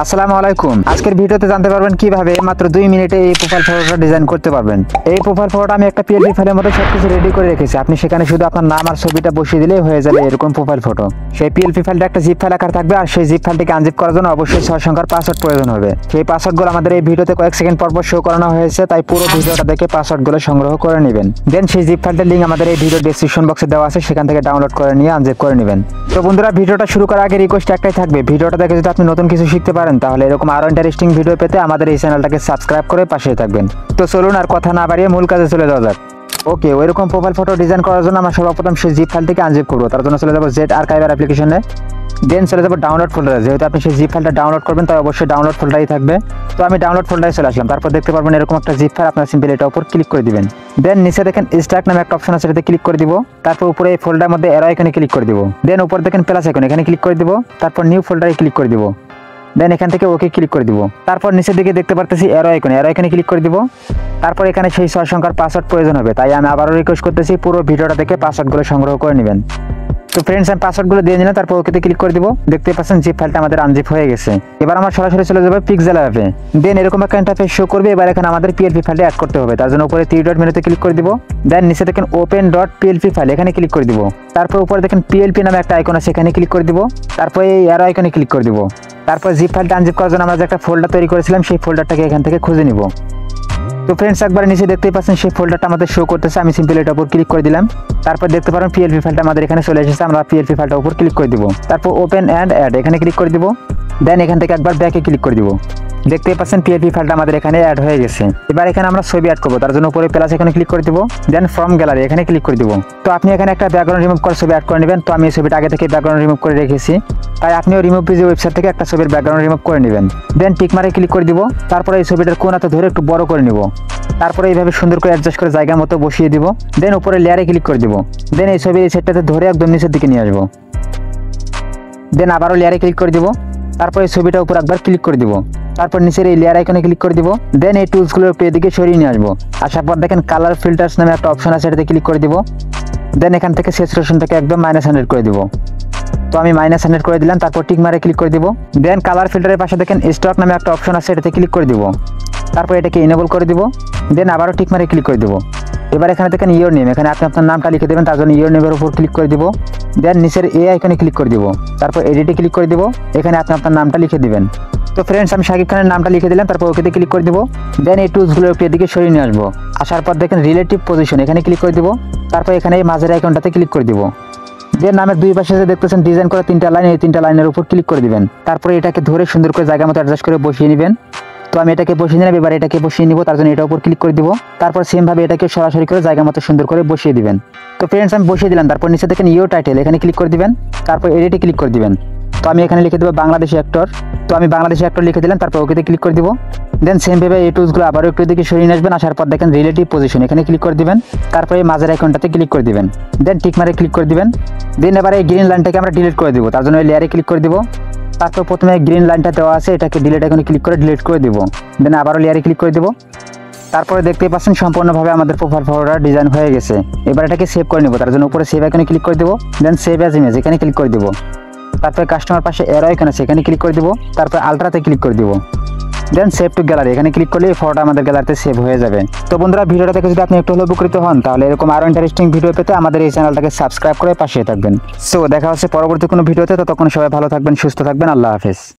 আসসালামু আলাইকুম। আজকের ভিডিওতে জানতে পারবেন কিভাবে মাত্র 2 মিনিটে এই প্রোফাইল ফটোটা ডিজাইন করতে পারবেন। এই প্রোফাইল ফটোটা আমি একটা পিএলপি ফাইলের মধ্যে সবকিছু রেডি করে রেখেছি। আপনি সেখানে শুধু আপনার নাম আর ছবিটা বসিয়ে দিলেই হয়ে যাবে এরকম প্রোফাইল ফটো। সেই পিএলপি ফাইলটা একটা জিপ ফাইল আকার থাকবে, আর সেই জিপ ফাইলটিকে আনজিপ করার জন্য অবশ্যই 6 সংখ্যার পাসওয়ার্ড প্রয়োজন হবে। সেই পাসওয়ার্ডগুলো আমাদের এই ভিডিওতে কয়েক সেকেন্ড পর শো করানো হয়েছে, তাই পুরো ভিডিওটা দেখে পাসওয়ার্ডগুলো সংগ্রহ করে নেবেন। দেন সেই জিপ ফাইলটার লিংক আমাদের এই ভিডিও ডেসক্রিপশন বক্সে দেওয়া আছে, সেখান থেকে ডাউনলোড করে নিয়ে আনজিপ করে নেবেন। তো বন্ধুরা, ভিডিওটা শুরু করার আগে রিকোয়েস্ট একটাই থাকবে, ভিডিওটা দেখে যদি আপনি নতুন কিছু শিখতে পারেন তাহলে এরকম আরো ইন্টারেস্টিং ভিডিও পেতে আমাদের এই চ্যানেলটাকে সাবস্ক্রাইব করে পাশেই থাকবেন। তো চলুন আর কথা না বাড়িয়ে মূল কাজে চলে যাওয়া যাক। ওকে, ওইরকম প্রোফাইল ফটো ডিজাইন করার জন্য আমরা সর্বপ্রথম সেই জিপ ফাইলটিকে আনজিপ করবো। তার জন্য চলে যাবো জেড আর্কাইভার অ্যাপ্লিকেশনে, দেন চলে যাবো ডাউনলোড ফোল্ডারে। যেহেতু আপনি সেই জিপ ফাইলটা ডাউনলোড করবেন তাই অবশ্যই ডাউনলোড ফোল্ডারই থাকবে। তো আমি ডাউনলোড ফোল্ডারে চলে আসলাম। তারপর দেখতে পারবেন এরকম একটা জিপ ফাইল, আপনার সিম্পলি এটা উপর ক্লিক করে দিবেন। দেন নিচে দেখেন স্ট্যাক নামে একটা অপশন আছে, এটাতে ক্লিক করে দিব। তারপর উপরে এই ফোল্ডারের মধ্যে অ্যারো আইকনে ক্লিক করে দিব। দেন উপর দেখেন প্লাস আইকন, এখানে ক্লিক করে দিব। তারপর নিউ ফোল্ডারে ক্লিক করে দিব। দেন এখান থেকে ওকে ক্লিক করে দিব। তারপর নিচের দিকে দেখতে পারতেছি অ্যারো আইকনে ক্লিক করে দিব। তারপর এখানে সেই 6 সংখ্যার পাসওয়ার্ড প্রয়োজন হবে, তাই আমি আবারও রিকোয়েস্ট করতেছি পুরো ভিডিওটা দেখে পাসওয়ার্ডগুলো সংগ্রহ করে নেবেন। তো ফ্রেন্ডস, আমি পাসওয়ার্ডগুলো দিয়ে নিলাম। তারপর ওকেতে ক্লিক করে দিব। দেখতে পাচ্ছেন জিপ ফাইলটা আমাদের আনজিপ হয়ে গেছে। এবার আমরা সরাসরি চলে যাবো পিক্সেল অ্যাপে। দেন এরকম একটা ইন্টারফেস শো করবে। এবার এখানে আমাদের পিএলপি ফাইলটা অ্যাড করতে হবে। তার জন্য উপরে 3 ডট মেনুতে ক্লিক করে দিব। দেন নিচে দেখেন ওপেন ডট পিএলপি ফাইল, এখানে ক্লিক করে দিব। তারপর উপরে দেখেন পিএলপি নামে একটা আইকন আছে, এখানে ক্লিক করে দিব। তারপর এই অ্যারো আইকনে ক্লিক করে দিব। তারপর জিপ ফাইলটা আনজিপ করার জন্য আমরা যে একটা ফোল্ডার তৈরি করেছিলাম সেই ফোল্ডারটাকে এখান থেকে খুঁজে নিব। তো ফ্রেন্ডস, একবার নিচে দেখতেই পাচ্ছেন সেই ফোল্ডারটা আমাদের শো করতেছে। আমি সিম্পলি এটার উপর ক্লিক করে দিলাম। তারপর দেখতে পারেন পিএলপি ফাইলটা আমাদের এখানে চলে এসেছে। আমরা পিএলপি ফাইলটার উপর ক্লিক করে দিব। তারপর ওপেন অ্যান্ড অ্যাড, এখানে ক্লিক করে দিব। দেন এখান থেকে একবার ব্যাকে ক্লিক করে দিব। দেখতেই পাচ্ছেন পিএলপি ফাইলটা আমাদের এখানে অ্যাড হয়ে গেছে। এবার এখানে আমরা ছবি অ্যাড করবো। তার জন্য উপরে প্লাস এখানে ক্লিক করে দিব। দেন ফ্রম গ্যালারি, এখানে ক্লিক করে দিব। তো আপনি এখানে একটা ব্যাকগ্রাউন্ড রিমুভ করে ছবি অ্যাড করে নেবেন। তো আমি এই ছবিটা আগে থেকে ব্যাকগ্রাউন্ড রিমুভ করে রেখেছি, তাই আপনিও রিমুভ পেজ ওয়েবসাইট থেকে একটা ছবির ব্যাকগ্রাউন্ড রিমুভ করে নেবেন। দেন টিক মারে ক্লিক করে দিব। তারপরে এই ছবিটার কোণাতে ধরে একটু বড় করে নিব। তারপরে এইভাবে সুন্দর করে অ্যাডজাস্ট করে জায়গা মতো বসিয়ে দিব। দেন উপরে লেয়ারে ক্লিক করে দিব। দেন এই ছবির এই সেটটাতে ধরে একদম নিচের দিকে নিয়ে আসবো। দেন আবারও লেয়ারে ক্লিক করে দিব। তারপর এই ছবিটার উপর একবার ক্লিক করে দিব। তারপর নিচের এই লেয়ার আইকনে ক্লিক করে দিব। দেন এই টুলসগুলোর এদিকে সরিয়ে নিয়ে আসবো। আসার পর দেখেন কালার ফিল্টার্স নামে একটা অপশন আছে, এটাতে ক্লিক করে দিব। দেন এখান থেকে স্যাচুরেশনটাকে একদম -100 করে দিব। তো আমি -100 করে দিলাম। তারপর টিক মারে ক্লিক করে দিব। দেন কালার ফিল্টারের পাশে দেখেন স্টক নামে একটা অপশন আছে, এটাতে ক্লিক করে দিব। তারপর এটাকে ইনেবল করে দিব। দেন আবারও টিক মারে ক্লিক করে দিব। এবার এখানে দেখেন ইয়োর নেম, এখানে আপনি আপনার নামটা লিখে দেবেন। তার জন্য ইয়োর নেমের উপর ক্লিক করে দিব। দেন নিচের এ আইকনে ক্লিক করে দিব। তারপর এডিটে ক্লিক করে দিব। এখানে আপনি আপনার নামটা লিখে দিবেন। তো ফ্রেন্ডস, আমি শাকিব খানের নামটা লিখে দিলাম। তারপর ওকেতে ক্লিক করে দিব। দেন এই টুলসগুলো এদিকে সরিয়ে নিয়ে আসবো। আসার পর দেখেন রিলেটিভ পজিশন, এখানে ক্লিক করে দিব। তারপর এখানে এই মাঝের আইকনটাতে ক্লিক করে দিব। যে নামের দুই পাশে যে দেখতেছেন ডিজাইন করা 3টা লাইন, এই 3টা লাইনের উপর ক্লিক করে দিবেন। তারপরে এটাকে ধরে সুন্দর করে জায়গা মতো অ্যাডজাস্ট করে বসিয়ে নেবেন। তো আমি এটাকে বসিয়ে নিলাম। এবার এটাকে বসিয়ে নিব, তার জন্য এটার উপর ক্লিক করে দিব। তারপর সেম ভাবে এটাকে সরাসরি করে জায়গা মতো সুন্দর করে বসিয়ে দিবেন। তো ফ্রেন্ডস, আমি বসিয়ে দিলাম। তারপর নিচে দেখেন ইয়োর টাইটেল, এখানে ক্লিক করে দিবেন। তারপর এডিটে ক্লিক করে দিবেন। তো আমি এখানে লিখে দেবো বাংলাদেশি অ্যাক্টর। তো আমি বাংলাদেশি অ্যাক্টর লিখে দিলাম। তারপর ওকেতে ক্লিক করে দিব। দেন সেম ভাবে এই টুলসগুলো আবারও একটু দিকে সরিয়ে আসবেন। আসার পর দেখেন রিলেটিভ পজিশন, এখানে ক্লিক করে দিবেন। তারপর এই মাঝের আইকনটাতে ক্লিক করে দিবেন। দেন টিক মারে ক্লিক করে দিবেন। দেন এবার এই গ্রিন লাইনটাকে আমরা ডিলিট করে দিব। তার জন্য এই লেয়ারে ক্লিক করে দিব। তারপর প্রথমে গ্রিন লাইনটা দেওয়া আছে, এটাকে ডিলিট আইকনে ক্লিক করে ডিলিট করে দিব। দেন আবারও লেয়ারে ক্লিক করে দিব। তারপরে দেখতেই পাচ্ছেন সম্পূর্ণভাবে আমাদের প্রোফাইল ফটোটা ডিজাইন হয়ে গেছে। এবার এটাকে সেভ করে নিব। তার জন্য উপরে সেভ আইকনে ক্লিক করে দিব। দেন সেভ অ্যাজ ইমেজ, এখানে ক্লিক করে দিব। তারপরে কাস্টমার পাশে অ্যারো আইকন আছে, এখানে ক্লিক করে দিব। তারপর আলট্রাতে ক্লিক করে দিব। দেন সেভ টু গ্যালারি, এখানে ক্লিক করলে এই ফটোটা আমাদের গ্যালারিতে সেভ হয়ে যাবে। তো বন্ধুরা, ভিডিওটা থেকে যদি আপনি একটু হলেও উপকৃত হন তাহলে এরকম আরো ইন্টারেস্টিং ভিডিও পেতে আমাদের এই চ্যানেলটাকে সাবস্ক্রাইব করে পাশে থাকবেন। সো দেখা হচ্ছে পরবর্তী কোনো ভিডিওতে। ততক্ষণ সবাই ভালো থাকবেন, সুস্থ থাকবেন। আল্লাহ হাফেজ।